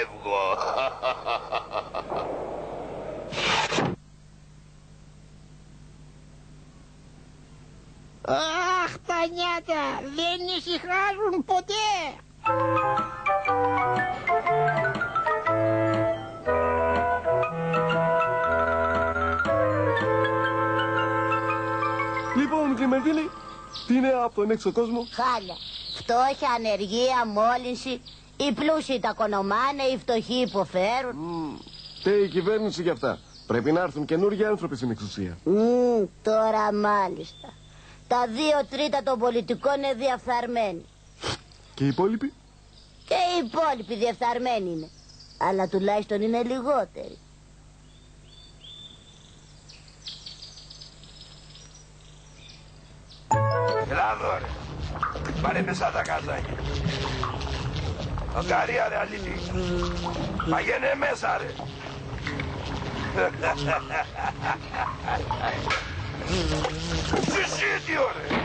φεύγω. Αχ, τα νιάτα δεν ησυχάζουν ποτέ. Λοιπόν, Κλιμεντίνη, τι είναι από τον έξω κόσμο? Χάλια. Φτώχεια, ανεργία, μόλυνση. Οι πλούσιοι τα κονομάνε, οι φτωχοί υποφέρουν. Φταίει η κυβέρνηση για αυτά. Πρέπει να έρθουν καινούργιοι άνθρωποι στην εξουσία. Τώρα μάλιστα. Τα 2/3 των πολιτικών είναι διαφθαρμένοι. Και οι υπόλοιποι? Και οι υπόλοιποι διαφθαρμένοι είναι. Αλλά τουλάχιστον είναι λιγότεροι. Έλα εδώ ρε. Πάρε μέσα τα καζάκια. Ογκαρία ρε αλήτη. Παγαίνε μέσα ρε. Συσίδιο ρε.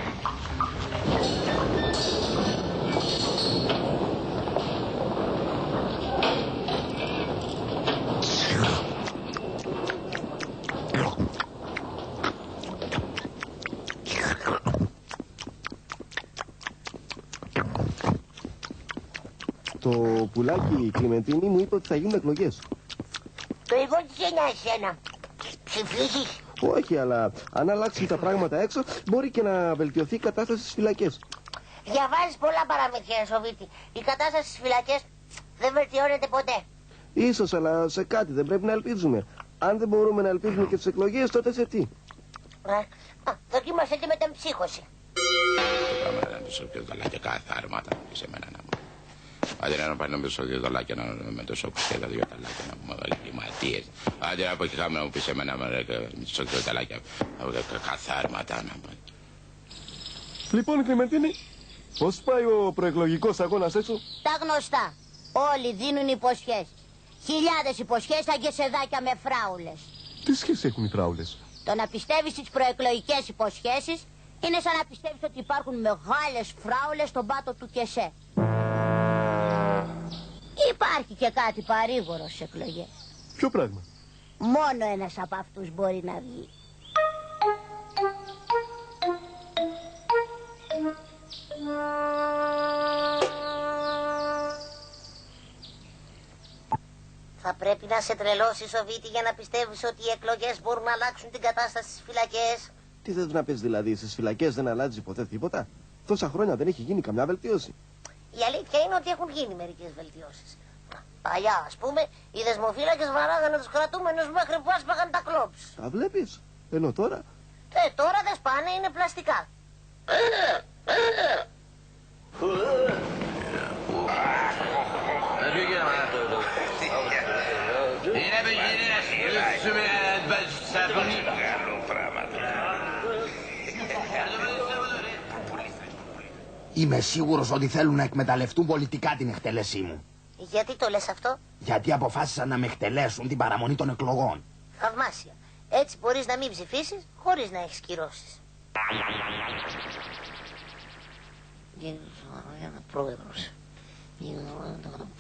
Το πουλάκι Κλιμεντίνη μου είπε ότι θα γίνουν εκλογές. Το εγώ τι γενιά εσένα. Ψηφίσεις? Όχι, αλλά αν αλλάξουν τα πράγματα έξω, μπορεί και να βελτιωθεί η κατάσταση στις φυλακές. Διαβάζεις πολλά παραμύθια, Σοβίτη. Η κατάσταση στις φυλακές δεν βελτιώνεται ποτέ. Ίσως, αλλά σε κάτι δεν πρέπει να ελπίζουμε. Αν δεν μπορούμε να ελπίζουμε και τις εκλογές, τότε σε τι? Δοκίμασε τη μεταμψύχωση. Πάμε να τους δύο δολάκια κάθε άρματα σε μένα να μου. Άντε να πάει να μου πεις 2 δολάκια με το σοκ και τα 2 δολάκια να πούμε εγκληματίες. Άντε να πω και χάμε να μου πεις εμένα με το 2 δολάκια κάθε άρματα να πούμε. Λοιπόν, Κλιμεντίνη, πώς πάει ο προεκλογικός αγώνας έξω? Τα γνωστά. Όλοι δίνουν υποσχέσεις. Χιλιάδες υποσχέσεις σαν και σεδάκια με φράουλες. Τι σχέση έχουν οι φράουλες? Το να πιστεύεις στις προεκλογικές υποσχέσεις είναι σαν να πιστεύεις ότι υπάρχουν μεγάλες φράουλες στον πάτο του Κεσέ. Υπάρχει και κάτι παρήγορο στις εκλογές. Ποιο πράγμα? Μόνο ένας από αυτούς μπορεί να βγει. Θα πρέπει να σε τρελώσει, Σοβίτη, για να πιστεύεις ότι οι εκλογές μπορούν να αλλάξουν την κατάσταση στις φυλακές. Τι θες να πεις δηλαδή, στις φυλακές δεν αλλάζει ποτέ τίποτα? Τόσα χρόνια δεν έχει γίνει καμιά βελτίωση. Η αλήθεια είναι ότι έχουν γίνει μερικές βελτιώσεις. Παλιά, ας πούμε, οι δεσμοφύλακες βαράγανε τους κρατούμενους μέχρι που άσπαγαν τα κλόψ. Τα βλέπεις? Ενώ τώρα? Τώρα δεν σπάνε, είναι πλαστικά. Είμαι σίγουρος ότι θέλουν να εκμεταλλευτούν πολιτικά την εκτέλεσή μου. Γιατί το λες αυτό? Γιατί αποφάσισαν να με εκτελέσουν την παραμονή των εκλογών. Θαυμάσια. Έτσι μπορείς να μην ψηφίσεις χωρίς να έχεις κυρώσεις. Πρόεδρος.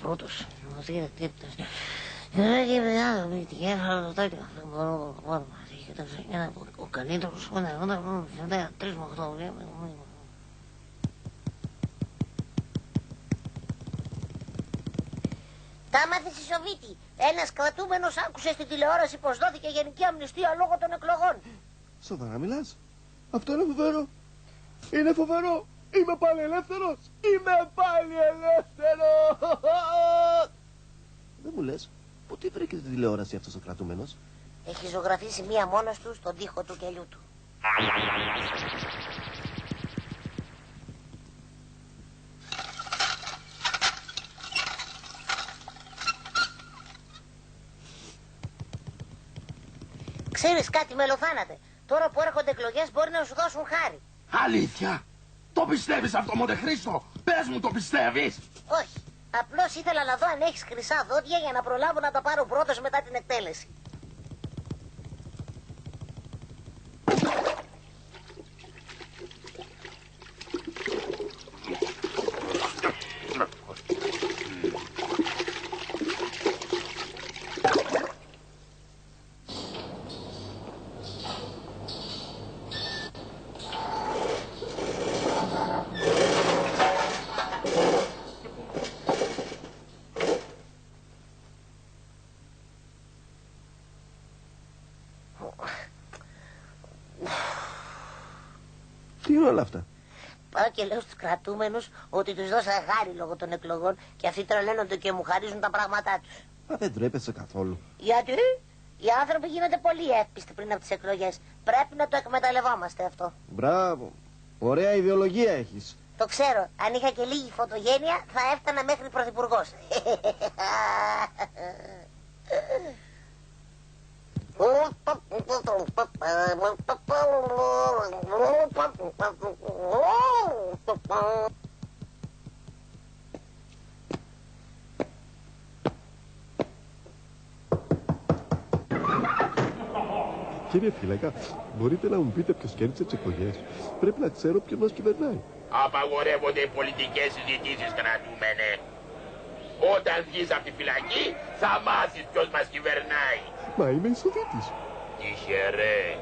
Πρώτος. Ο καλύτερος. Τα μάθες η Σοβίτη. Ένας κρατούμενος άκουσε στην τηλεόραση πως δόθηκε γενική αμνηστία λόγω των εκλογών. Σοβαρά μιλάς? Αυτό είναι φοβερό. Είναι φοβερό. Είμαι πάλι ελεύθερος. Είμαι πάλι ελεύθερος. Δεν μου λες, πού τι βρήκε την τηλεόραση αυτός ο κρατούμενος? Έχει ζωγραφίσει μία μόνος του στον τοίχο του κελιού του. Ξέρεις κάτι, μελοθάνατε. Τώρα που έρχονται εκλογές μπορεί να σου δώσουν χάρη. Αλήθεια? Το πιστεύεις αυτό, Μοντεχρήστο? Πες μου, το πιστεύεις? Όχι. Απλώς ήθελα να δω αν έχεις χρυσά δόντια για να προλάβω να τα πάρω πρώτος μετά την εκτέλεση. Τι είναι όλα αυτά? Πάω και λέω στους κρατούμενους ότι τους δώσα χάρη λόγω των εκλογών και αυτοί τρελαίνονται και μου χαρίζουν τα πράγματά τους. Μα δεν τρέπεσαι καθόλου. Γιατί? Οι άνθρωποι γίνονται πολύ εύπιστοι πριν από τις εκλογές. Πρέπει να το εκμεταλλευόμαστε αυτό. Μπράβο. Ωραία ιδεολογία έχεις. Το ξέρω. Αν είχα και λίγη φωτογένεια θα έφτανα μέχρι πρωθυπουργός. Κύριε Φύλακα, μπορείτε να μου πείτε ποιος κέρδισε τις εκλογές? Πρέπει να ξέρω ποιος μας κυβερνάει. Απαγορεύονται οι πολιτικές συζητήσεις, κρατούμενε. Όταν βγεις από τη φυλακή θα μάθεις ποιος μας κυβερνάει. Μα είμαι ισοδίτης. Τυχερέ.